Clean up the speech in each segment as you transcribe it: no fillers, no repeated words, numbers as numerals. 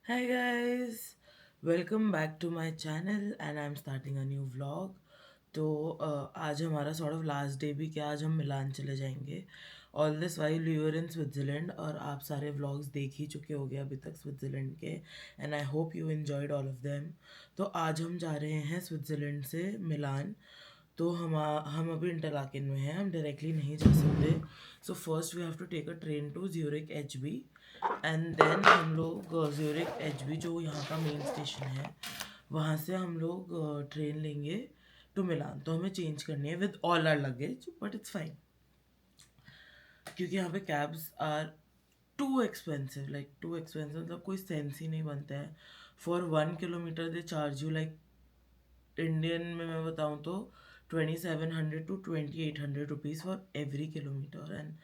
Hi guys, welcome back to my channel and I'm starting a new vlog. तो आज हमारा sort of last day भी क्या, आज हम मिलान चले जाएंगे. All this while we were in Switzerland और आप सारे व्लॉग्स देख ही चुके होगे अभी तक स्विट्ज़रलैंड के and I hope you enjoyed all of them. तो आज हम जा रहे हैं स्विट्ज़रलैंड से मिलान. तो हम अभी इंटरलाकेन में हैं, हम डायरेक्टली नहीं जा सकते. So first we have to take a train to Zurich HB and then हम लोग ज्यूरिक HB जो यहाँ का मेन स्टेशन है वहाँ से हम लोग ट्रेन लेंगे टू मिलान. तो हमें चेंज करनी है with all our luggage but it's fine क्योंकि यहाँ पे cabs are too expensive, like too expensive, मतलब कोई सेंस ही नहीं बनता है. For 1 kilometre they charge you like, Indian में मैं बताऊँ तो 2700 to 2800 rupees for every kilometre and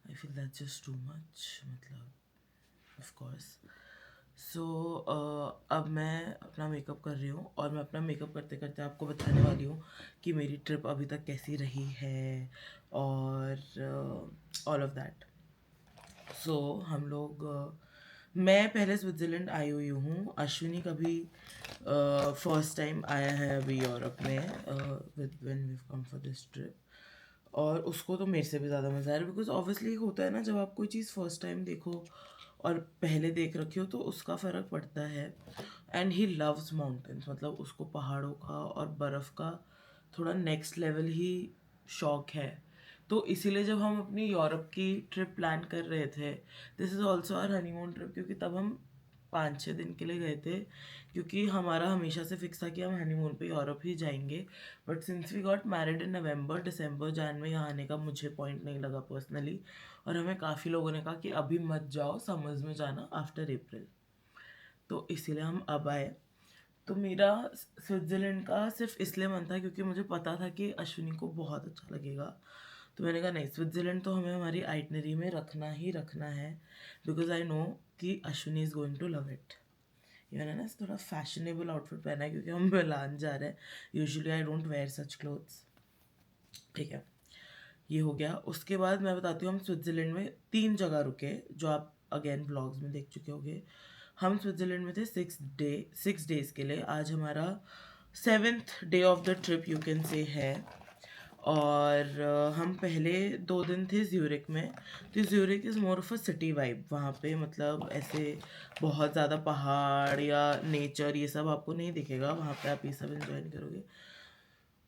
I feel that's just too much, मतलब ऑफ कोर्स. सो अब मैं अपना मेकअप कर रही हूँ और मैं अपना मेकअप करते करते आपको बताने वाली हूँ कि मेरी ट्रिप अभी तक कैसी रही है और ऑल ऑफ दैट. सो हम लोग मैं पहले स्विट्ज़रलैंड आई हुई हूँ. अश्विनी कभी फर्स्ट टाइम आया है अभी यूरोप में with when we come for this trip. और उसको तो मेरे से भी ज़्यादा मज़ा आ रहा है बिकॉज ऑब्वियसली होता है ना, जब आप कोई चीज़ फर्स्ट टाइम देखो और पहले देख रखी हो तो उसका फ़र्क पड़ता है. एंड ही लव्स माउंटेन्स, मतलब उसको पहाड़ों का और बर्फ़ का थोड़ा नेक्स्ट लेवल ही शौक है. तो इसीलिए जब हम अपनी यूरोप की ट्रिप प्लान कर रहे थे, this is also our honeymoon trip, क्योंकि तब हम 5-6 दिन के लिए गए थे क्योंकि हमारा हमेशा से फिक्स था कि हम हनीमून पे यूरोप ही जाएंगे. But since we got married in November, December, Jan में यहाँ आने का मुझे पॉइंट नहीं लगा पर्सनली. और हमें काफ़ी लोगों ने कहा कि अभी मत जाओ, समर्स में जाना आफ्टर अप्रैल. तो इसीलिए हम अब आए. तो मेरा स्विट्ज़रलैंड का सिर्फ इसलिए मन था क्योंकि मुझे पता था कि अश्विनी को बहुत अच्छा लगेगा. तो मैंने कहा नहीं, स्विट्ज़रलैंड तो हमें हमारी आइटनरी में रखना ही रखना है बिकॉज आई नो कि Ashwini is going to love it. ये मैंने ना थोड़ा फैशनेबल आउटफिट पहना है क्योंकि हम मिलान जा रहे हैं. Usually I don't where such clothes. ठीक है, ये हो गया. उसके बाद मैं बताती हूँ हम स्विट्ज़रलैंड में 3 जगह रुके जो आप अगेन ब्लॉग्स में देख चुके होंगे. हम स्विट्ज़रलैंड में थे 6 डेज़ के लिए. आज हमारा 7th day of the trip you can say है. और हम पहले 2 दिन थे ज्यूरिक में. तो Zurich is more of a city vibe. वहाँ पे मतलब ऐसे बहुत ज़्यादा पहाड़ या नेचर ये सब आपको नहीं दिखेगा. वहाँ पे आप ये सब इन्जॉय नहीं करोगे.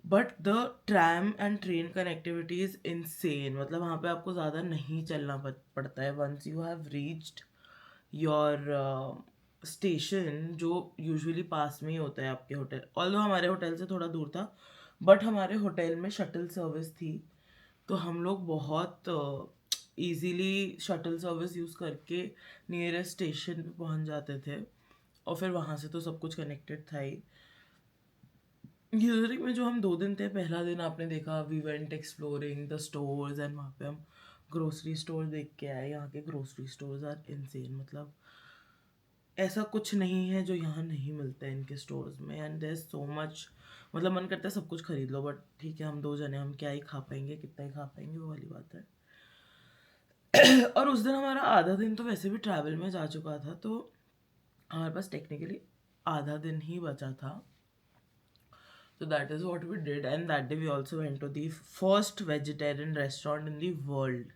But the tram and train connectivity is insane. मतलब वहाँ पे आपको ज़्यादा नहीं चलना पड़ता है. Once you have reached your station, जो यूजुअली पास में ही होता है आपके होटल, ऑल्दो हमारे होटल से थोड़ा दूर था बट हमारे होटल में शटल सर्विस थी. तो हम लोग बहुत इजीली शटल सर्विस यूज़ करके नियरेस्ट स्टेशन पे पहुंच जाते थे. और फिर वहाँ से तो सब कुछ कनेक्टेड था ही. यूजरिक में जो हम 2 दिन थे, पहला दिन आपने देखा we went exploring the stores and वहाँ पे हम ग्रोसरी स्टोर देख के आए. यहाँ के ग्रोसरी स्टोर्स आर इनसेन. मतलब ऐसा कुछ नहीं है जो यहाँ नहीं मिलता है इनके स्टोर्स में. एंड देयर सो मच, मतलब मन करता है सब कुछ खरीद लो. बट ठीक है, हम 2 जने, हम क्या ही खा पाएंगे, कितना ही खा पाएंगे, वो वाली बात है. और उस दिन हमारा आधा दिन तो वैसे भी ट्रैवल में जा चुका था, तो हमारे पास टेक्निकली आधा दिन ही बचा था. So that is what we did, and that day we also went to the first vegetarian restaurant in the world.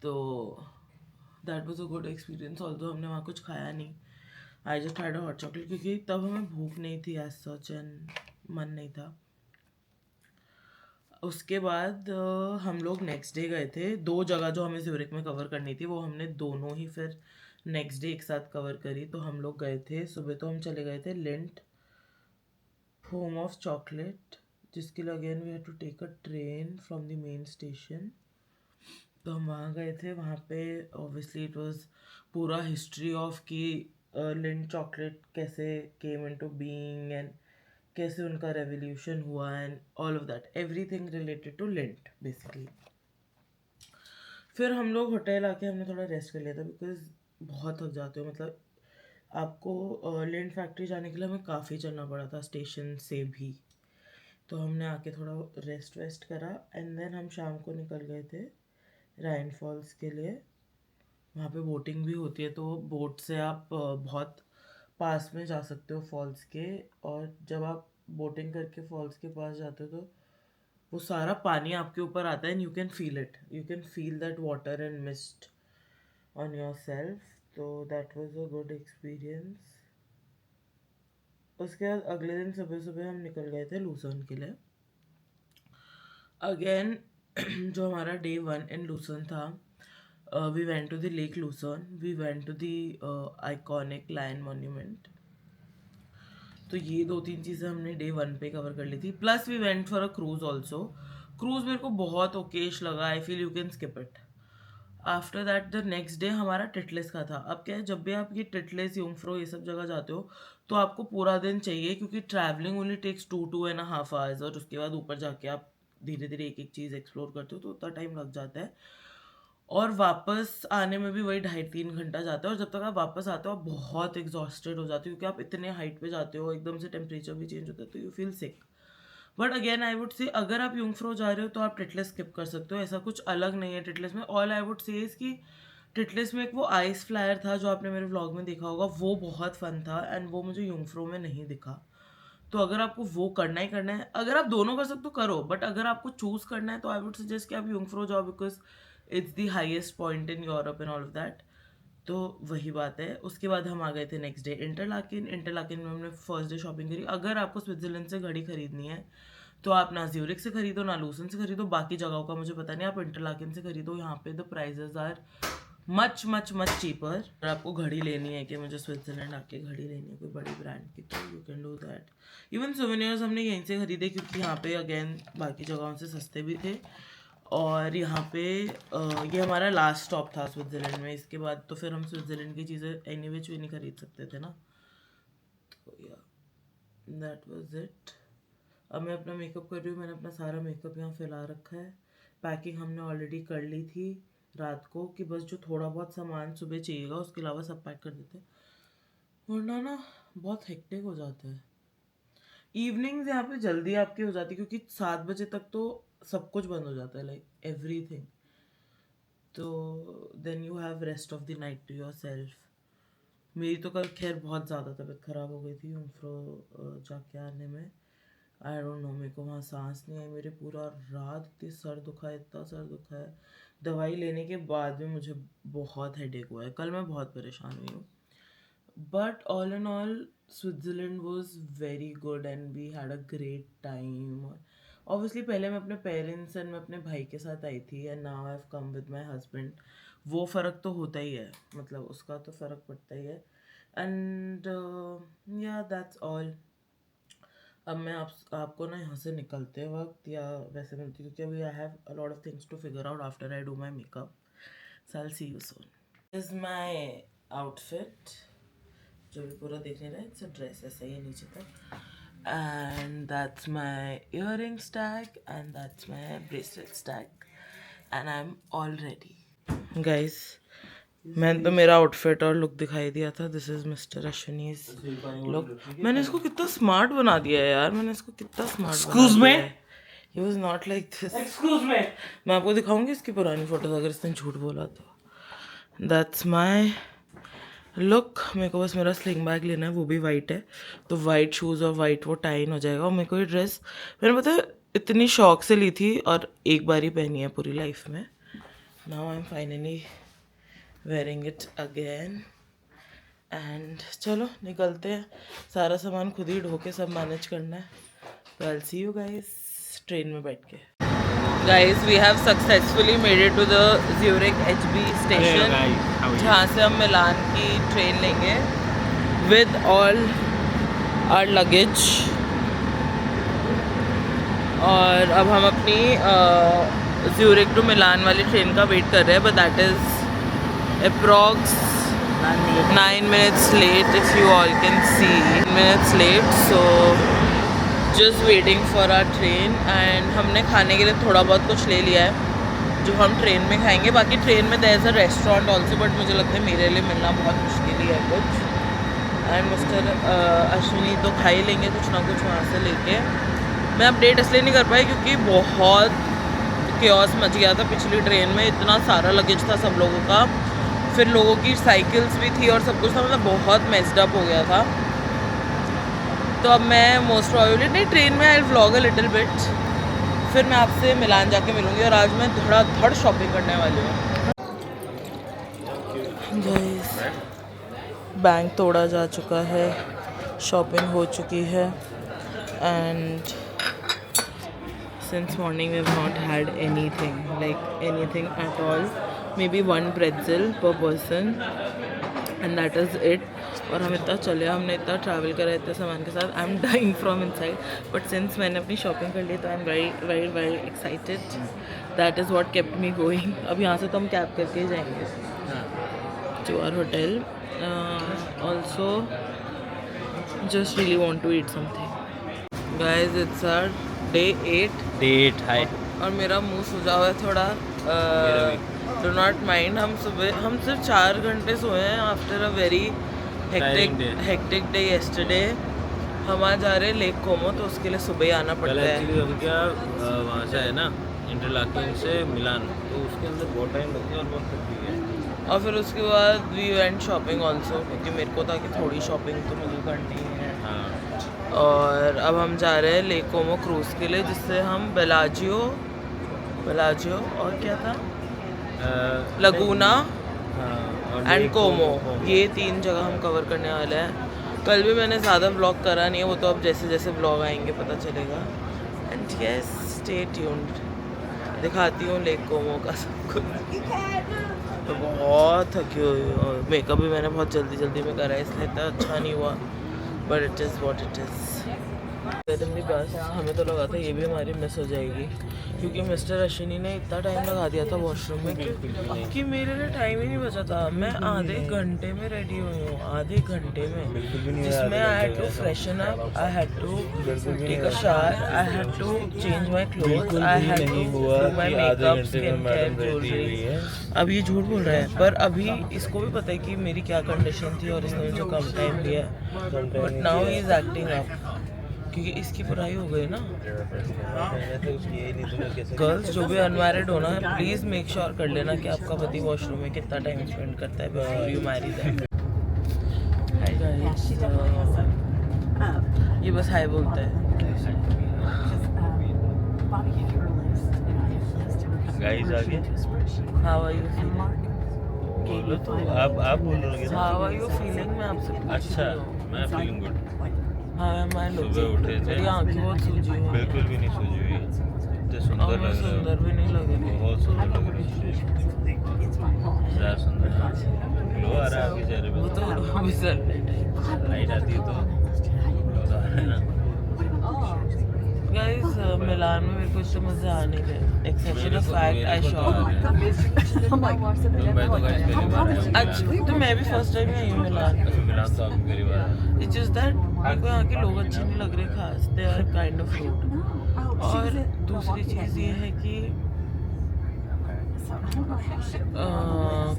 तो that was a good experience. Although हमने वहाँ कुछ खाया नहीं. I just had a hot chocolate क्योंकि तब हमें भूख नहीं थी as such and मन नहीं था. उसके बाद हम लोग नेक्स्ट डे गए थे. 2 जगह जो हमें ज्यूरिक में कवर करनी थी वो हमने दोनों ही फिर नेक्स्ट डे एक साथ कवर करी. तो हम लोग गए थे सुबह, तो हम चले गए थे लिंट, होम ऑफ चॉकलेट, जिसके लिए again we had to take a train from the main station. तो हम वहाँ गए थे. वहाँ पे ऑब्वियसली इट वाज पूरा हिस्ट्री ऑफ कि लिंट चॉकलेट कैसे केम इनटू बीइंग एंड कैसे उनका रेवोल्यूशन हुआ and all of that, everything related to Lindt basically. फिर हम लोग होटल आके हमने थोड़ा रेस्ट कर लिया था बिकॉज बहुत थक जाते हो. मतलब आपको लिंट फैक्ट्री जाने के लिए हमें काफ़ी चलना पड़ा था स्टेशन से भी. तो हमने आके थोड़ा रेस्ट वेस्ट करा एंड देन हम शाम को निकल गए थे राइन फॉल्स के लिए. वहाँ पे बोटिंग भी होती है, तो बोट से आप बहुत पास में जा सकते हो फॉल्स के। और जब आप बोटिंग करके फॉल्स के पास जाते हो तो वो सारा पानी आपके ऊपर आता है and you can feel it, you can feel that water and mist on yourself. तो that was a good experience. उसके बाद अगले दिन सुबह सुबह हम निकल गए थे लूसन के लिए अगेन। जो हमारा डे 1 इन लूसन था, we went to the lake Lucerne, we went to the iconic lion monument. तो ये 2-3 चीज़ें हमने डे 1 पे कवर कर ली थी। Plus we went for a cruise also. Cruise मेरे को बहुत ओकेश लगा, I feel you can skip it. After that the next day हमारा टिटलिस का था। अब क्या है, जब भी आप ये टिटलिस यूंगफ्रो ये सब जगह जाते हो तो आपको पूरा दिन चाहिए, क्योंकि ट्रैवलिंग ओनली टेक्स 2-2.5 आवर्स, और उसके बाद ऊपर जाके आप धीरे धीरे एक एक चीज़ एक्सप्लोर करते हो तो उतना टाइम लग जाता है। और वापस आने में भी वही 2.5-3 घंटा जाता है। और जब तक आप वापस आते हो आप बहुत एग्जॉस्टेड हो जाते हो, क्योंकि आप इतने हाइट पे जाते हो, एकदम से टेम्परेचर भी चेंज होता है तो you feel sick. But again I would say अगर आप यूंगफ्रो जा रहे हो तो आप टिटलिस स्किप कर सकते हो, ऐसा कुछ अलग नहीं है टिटलिस में। All I would say is कि टिटलिस में एक वो आइस फ्लायर था जो आपने मेरे व्लॉग में देखा होगा, वो बहुत फन था एंड वो मुझे यूंगफ्रो में नहीं दिखा। तो अगर आपको वो करना ही करना है, अगर आप दोनों कर सकते हो करो, बट अगर आपको चूज करना है तो आई वुड सजेस्ट कि आप यूंगफ्रो जाओ, because it's the highest point in Europe and all of that. तो वही बात है। उसके बाद हम आ गए थे नेक्स्ट डे इंटरलाकिन। इंटरलाकिन में हमने फर्स्ट डे शॉपिंग करी। अगर आपको स्विट्जरलैंड से घड़ी खरीदनी है तो आप ना ज्यूरिक से खरीदो ना लूसन से खरीदो, बाकी जगहों का मुझे पता नहीं, आप इंटरलाकिन से खरीदो। यहाँ पे the prices are much much much cheaper. अगर आपको घड़ी लेनी है कि मुझे स्विट्जरलैंड आके घड़ी लेनी है कोई बड़ी ब्रांड की, तो you can do that. Even souvenirs हमने यहीं से खरीदे, क्योंकि यहाँ पे अगेन बाकी जगहों से सस्ते भी थे। और यहाँ पे ये हमारा लास्ट स्टॉप था स्विट्जरलैंड में। इसके बाद तो फिर हम स्विट्जरलैंड की चीज़ें एनी विच भी नहीं खरीद सकते थे ना। तो या दैट वाज इट। अब मैं अपना मेकअप कर रही हूँ। मैंने अपना सारा मेकअप यहाँ फैला रखा है। पैकिंग हमने ऑलरेडी कर ली थी रात को, कि बस जो थोड़ा बहुत सामान सुबह चाहिएगा उसके अलावा सब पैक कर देते हैं, वरना ना बहुत हेक्टिक हो जाता है। इवनिंग्स यहाँ पे जल्दी आपकी हो जाती है, क्योंकि 7 बजे तक तो सब कुछ बंद हो जाता है, लाइक एवरीथिंग। तो then you have rest of the night to yourself. मेरी तो कल खैर बहुत ज़्यादा तबीयत ख़राब हो गई थी यूंफ्रो जाके आने में। आई डोंट नो, मेरे को वहाँ सांस नहीं आई। मेरे पूरा रात इतनी सर दुखा है, इतना सर दुखा है। दवाई लेने के बाद भी मुझे बहुत हेडेक हुआ है। कल मैं बहुत परेशान हुई हूँ। But all in all Switzerland was very good and we had a great time. Obviously पहले मैं अपने पेरेंट्स एंड मैं अपने भाई के साथ आई थी, and now I have come with my husband. वो फ़र्क तो होता ही है, मतलब उसका तो फ़र्क पड़ता ही है। एंड या दैट्स ऑल। अब मैं आपको ना यहाँ से निकलते वक्त या वैसे मिलती हूँ, क्योंकि अभी I have a lot of things to figure out after I do my makeup. So I will see you soon. Is my outfit जो भी पूरा देखने रहे, इट्स अ ड्रेस ऐसा ही है नीचे तक। And that's my earring stack and that's my bracelet stack and I am all ready. Guys, मैंने तो मेरा आउटफिट और लुक दिखाई दिया था। This is mister Ashwini's look. मैंने इसको कितना स्मार्ट बना दिया है यार, मैंने इसको कितना स्मार्ट बना दिया है। He was not like this. Excuse me. मैं आपको दिखाऊंगी इसकी पुरानी फोटोज अगर इसने झूठ बोला तो। That's my look. मेरे को बस मेरा स्लिंग बैग लेना है, वो भी वाइट है, तो वाइट शूज़ और वाइट वो टाइन हो जाएगा। और मेरे को ये ड्रेस मैंने पता है इतनी शौक से ली थी और एक बार ही पहनी है पूरी लाइफ में। Now I am finally wearing it again. And चलो निकलते हैं। सारा सामान खुद ही ढो के सब मैनेज करना है। तो I see you guys train में बैठ के। Guys we have successfully made it to the Zurich HB station, जहाँ से हम मिलान की ट्रेन लेंगे विद ऑल आवर लगेज। और अब हम अपनी ज्यूरिक टू मिलान वाली ट्रेन का वेट कर रहे हैं, but that is approx 9 minutes late, if you all can see, 9 minutes late. So just waiting for our train. And हमने खाने के लिए थोड़ा बहुत कुछ ले लिया है जो हम ट्रेन में खाएंगे। बाकी ट्रेन में there is a restaurant also, but मुझे लगता है मेरे लिए मिलना बहुत मुश्किल ही है कुछ। एंड मिस्टर अश्विनी तो खा ही लेंगे कुछ ना कुछ वहाँ से लेके। मैं अपडेट इसलिए नहीं कर पाई क्योंकि बहुत क्योस मच गया था पिछली ट्रेन में, इतना सारा लगेज था सब लोगों का। फिर लोगों की साइकिल्स भी थी और सब कुछ था, मतलब बहुत मेस्ड अप हो गया था। तो अब मैं मोस्ट प्रॉबेबली नहीं, ट्रेन में I vlog a little bit, फिर मैं आपसे मिलान जाके मिलूँगी। और आज मैं धड़ाधड़ शॉपिंग करने वाली हूँ। बैंक तोड़ा जा चुका है, शॉपिंग हो चुकी है, and since morning we have not had anything, like anything at all, maybe one pretzel per person and that is it. और हम इतना चले, हमने इतना ट्रैवल करा इतने सामान के साथ, I am dying from inside, but since मैंने अपनी शॉपिंग कर ली तो I am very very very excited. That is what kept me going. अब यहाँ से तो हम कैब करके ही जाएंगे to our hotel. Also just really want to eat something. Guys it's our day 8 hi, और मेरा मुंह सूजा हुआ है थोड़ा। Do not mind. हम सिर्फ 4 घंटे सोए हैं after a very hectic day yesterday. हम आज जा रहे हैं लेक कोमो, तो उसके लिए सुबह ही आना पड़ता है। एक्चुअली क्या वहाँ से है ना, इंटरलाकिंग से मिलान, तो उसके अंदर बहुत टाइम लगता है और बहुत थकती है। और फिर उसके बाद वी वेंट शॉपिंग ऑल्सो, क्योंकि मेरे को था कि थोड़ी शॉपिंग तो मुझे करनी है। हाँ। और अब हम जा रहे हैं लेक कोमो क्रूज़ के लिए, जिससे हम बेलाजियो और क्या था, लगूना एंड कोमो, ये 3 जगह हम कवर करने वाले हैं। कल भी मैंने ज़्यादा व्लॉग करा नहीं है, वो तो अब जैसे जैसे व्लॉग आएंगे पता चलेगा। एंड यस, स्टे ट्यून्ड, दिखाती हूँ लेक कोमो का सब कुछ। तो बहुत थकी हुई हूँ, और मेकअप भी मैंने बहुत जल्दी में करा है, इसलिए इतना अच्छा नहीं हुआ, but it is what it is. बस हमें तो लगा था ये भी हमारी मिस हो जाएगी, क्योंकि मिस्टर अश्विनी ने इतना टाइम लगा दिया था वॉशरूम में कि मेरे लिए टाइम ही नहीं बचा था। मैं आधे घंटे में रेडी हुई हूँ, आधे घंटे में, जिसमें I had to freshen up, I had to take a shower, I had to change my cloth, I had to do my makeup, skin care, jewellery. अब ये झूठ बोल रहा है, पर अभी इसको भी पता है कि मेरी क्या कंडीशन थी और इसने मुझे कम टाइम दिया, but now he is acting up, क्योंकि इसकी बुराई हो गई ना। गर्ल्स जो भी अनमैरिड हो ना, प्लीज़ मेक श्योर कर लेना कि आपका पति वॉशरूम में कितना टाइम स्पेंड करता है बिफोर यू मैरी देम। ये बस हाय बोलता है। गाइस आगे हाउ आर यू फीलिंग? बोलो तो, आप बोलोगे। How are you feeling? मैं आपसे पूछ अच्छा, रही हूँ। मैं फीलिंग गुड। हाँ, मैं सुबह उठे थे, मेरी आँखें बहुत सूजी हुई हैं। बिल्कुल भी नहीं सूजी हुई, इतने सुंदर और लग रहे सुंदर भी नहीं लग रही, बहुत सुंदर लग रही है, ज़्यादा सुंदर। ग्लो आ रहा है आपके चेहरे पे, वो तो अभी सर लाइट आती है तो ग्लो तो आ रहा है ना। गाइस मिलान में मेरे को इतना मज़े आ नहीं रहे, exception of fact I shop. मैं तो गाइस पहली बार आया हूँ अच्छा, तो मैं भी फर्स्ट टाइम आई हूँ मिलान। मिलान तो आपकी पहली बार है। इट्स जस्ट दैट मेरे को यहाँ के लोग अच्छे नहीं लग रहे खास, they are kind of rude. और दूसरी चीज़ ये है कि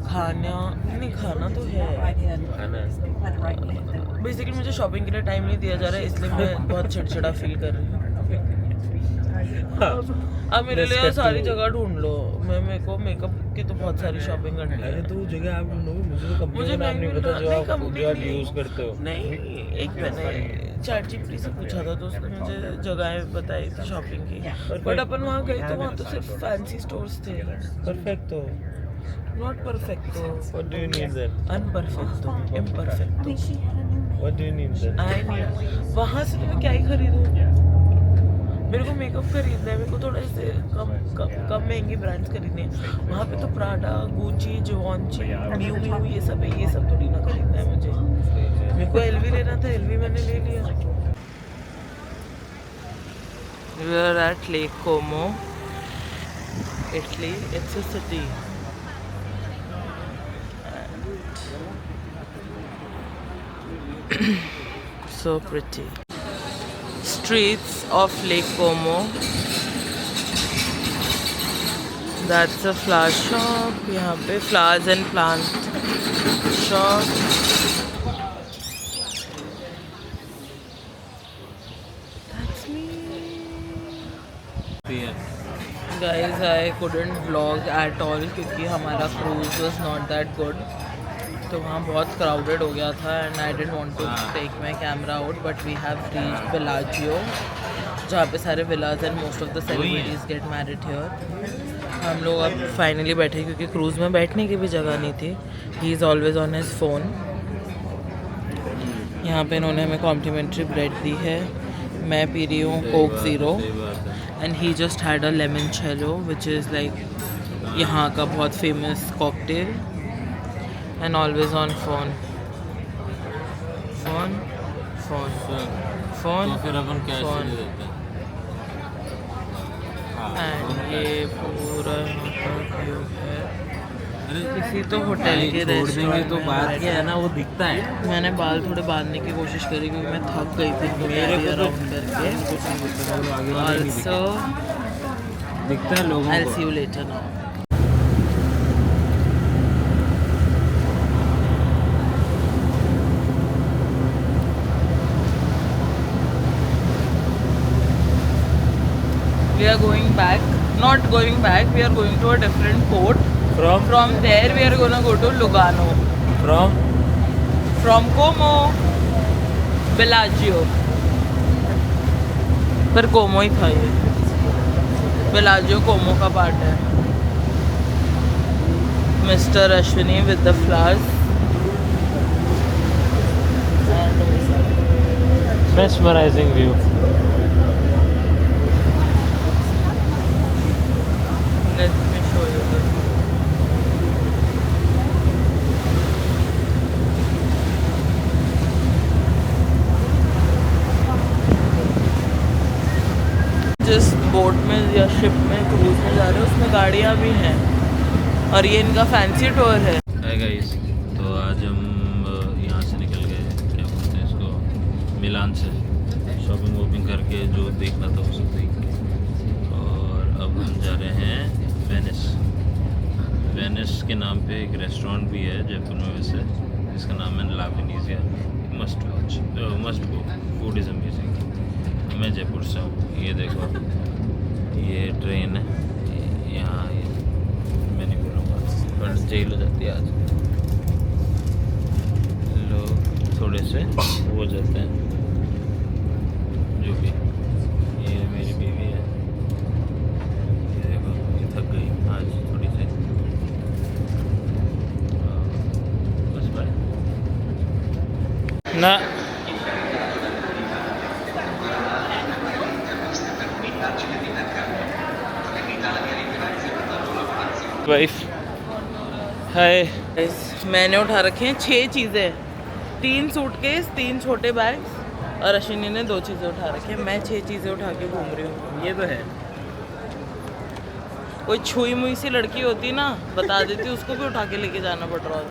खाना तो है, बेसिकली मुझे शॉपिंग के लिए टाइम नहीं दिया जा रहा है, इसलिए मैं बहुत चिड़चिड़ा फील कर रही हूँ। अब मेरे लिए सारी जगह ढूंढ लो, मेरे को मेकअप की तो बहुत सारी शॉपिंग करनी है। अरे तो जगह आप ढूंढोगे, मुझे तो कंपनी का नाम नहीं पता जो आप यूज़ करते हो। नहीं, एक मैंने चैट जीपीटी से पूछा था तो उसने मुझे जगहें बताई थी शॉपिंग की, बट अपन वहाँ गए तो वहाँ तो सिर्फ फैंसी स्टोर्स थे। Perfecto, not perfecto, what do you need then? Unperfecto, imperfecto, what do you need then? I need. वहाँ से तो मैं क्या ही खरीदूँ? मेरे को मेकअप खरीदना है, मेरे को थोड़े से कम महंगी ब्रांड्स खरीदने हैं। वहाँ पे तो प्राडा, गुची, जिवॉन्ची, मियू ये सब है, ये सब थोड़ी ना खरीदना है मुझे। मेरे को एलवी लेना था, एलवी मैंने ले लिया। We are at Lake Como, Italy. It's a city. So pretty. Streets of Lake Como. That's a flower shop. यहाँ पे flowers and plant shop. That's me. Guys, I couldn't vlog at all क्योंकि हमारा cruise was not that good. तो वहाँ बहुत crowded हो गया था and I didn't want to take my camera out, but we have reached Bellagio, जहाँ पे सारे villas and most of the celebrities get married here. हम लोग अब फाइनली बैठे क्योंकि क्रूज़ में बैठने की भी जगह नहीं थी। He is always on his phone. यहाँ पे इन्होंने हमें कॉम्प्लीमेंट्री ब्रेड दी है। मैं पी रही हूँ Coke zero and he just had a lemon चेलो विच इज़ लाइक यहाँ का बहुत famous cocktail and always on phone phone phone phone. तो फिर अपन कैश फोन। दे देते हैं। एंड ये पूरा यहाँ का व्यू है। किसी तो होटल भाई, के छोड़ देंगे रेस्टोरेंट तो में बात बैठे क्या है हैं। ना, वो दिखता है। मैंने बाल थोड़े बांधने की कोशिश करी क्योंकि मैं थक गई थी इनको मेरे को तो राउंड करके। कुछ नहीं दिखता, वो आगे वाले नहीं ऑल्सो दिखता है लोगों आई को। See you later now. We are going back, not going back, we are going to a different port. From there we are gonna go to Lugano. From Como, Bellagio. पर Como ही था ये। Bellagio Como का part है। Mr. Ashwini with the flowers. Mesmerizing view. Let me show you this. जिस boat में या ship में cruise में जा रहे हैं उसमें गाड़ियाँ भी हैं और ये इनका फैंसी टूर है। हाय गाइस, तो आज हम यहाँ से निकल गए, क्या बोलते हैं इसको, मिलान से शॉपिंग वॉपिंग करके जो देखना था वो सब देख के, और अब हम जा रहे हैं वेनिस। वेनिस के नाम पे एक रेस्टोरेंट भी है जयपुर में वैसे, जिसका नाम है La Venezia. Must go, food is amazing. मैं जयपुर से हूँ। ये देखो, ये ट्रेन है यहाँ, ये मैं नहीं बोलूँगा पर जेल हो जाती है आज। लोग थोड़े से वो हो जाते हैं जो भी। ये मेरी बीवी है, ये देखो, ये थक गई आज थोड़ी सी। बस बाय ना। वाइफ हाय। मैंने उठा रखे हैं 6 चीज़ें, 3 सूटकेस, 3 छोटे बैग्स और अश्विनी ने 2 चीज़ें उठा रखी हैं। मैं 6 चीज़ें उठा के घूम रही हूँ। ये तो है, कोई छुई मुई सी लड़की होती ना, बता देती, उसको भी उठा के लेके जाना पड़ रहा होता।